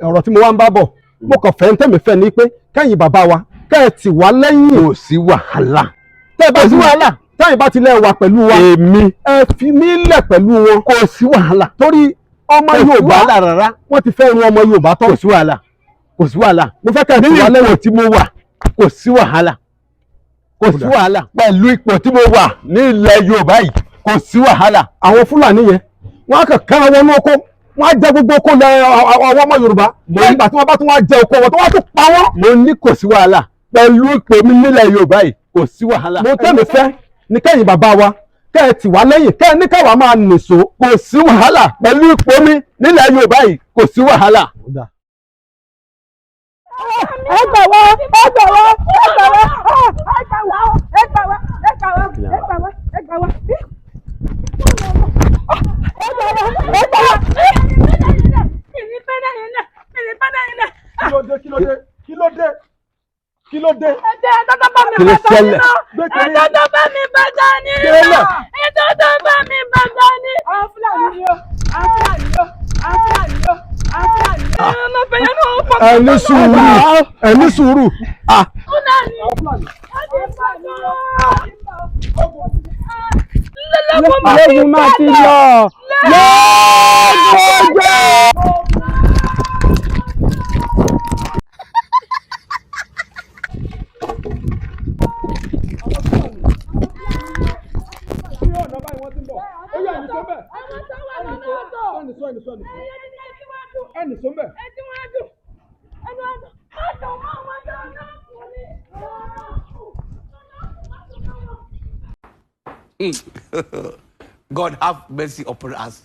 ọ̀rọ̀ tí mo wá ń bá bọ̀ mo kàn fẹ́ ń tẹ̀mí fẹ́ ni pé kẹ́yìn bàbá wa kẹ́ ẹ tì wá lẹ́yìn. kò sí wàhálà. kò sí wàhálà tẹ́yìn bá ti lẹ́ wà pẹ̀lú wa. èmi ẹ fi mí lẹ̀ pẹ̀lú wọn. kò sí wàhálà. torí ọmọ Yorùbá rárá. wọ́n ti fẹ́ rin ọmọ Yorùbá tán. kò sí wàhálà. kò sí wàhálà. mo fẹ́ kẹ́ ẹ tì wá lẹ́yìn. ipò tí mo wà kò sí wàhálà. kò sí wàhálà. pẹ̀lú ipò tí mo wà ní ilẹ̀ Yorùbá yìí kò sí wàhálà. àwọn Fúlàní yẹn wọ́n á kàn ká wọn ní oko wọ́n á jẹ gbogbo oko lẹ àwọn ọmọ Yorùbá lẹ́yìn ìgbà tí wọ́n bá tún wá jẹ oko wọn tó wá tún pa wọ́n. mo ní kò sí wàhálà. pẹ̀lú ipò mi nílẹ̀ Yorùbá yìí kò sí wàhálà. mo tẹ́mi fẹ́ ní kẹ́yìn bàbá wa kẹ́ ẹ tì wá lẹ́yìn kẹ́ ẹ ní káwa máa nìṣó. kò sí wàhálà. pẹ̀lú ipò mi nílẹ̀ Yorùbá yìí kò sí wàhálà. ẹ gbà wá ẹ gbà wá ẹ gbà wá ẹ gbà wá ẹ gbà wá ẹ gbà wá ẹ gbà wá ẹ gbà wá. Kí ló dé? Kí ló bá mi bàjá ni? Ètò tó bá mi bàjá ni. Àwọn Fúlàní ni ó, àwọn Fúlàní ni ó, àwọn Fúlàní ni ó, àwọn Fúlàní ni ó. Ọmọ fẹ̀yẹ́ náà ó pọ̀. Ẹ ní sùúrù, ẹ ní sùúrù. Fúlàní. lẹ́yìn máa ti lọ. God have mercy upon us.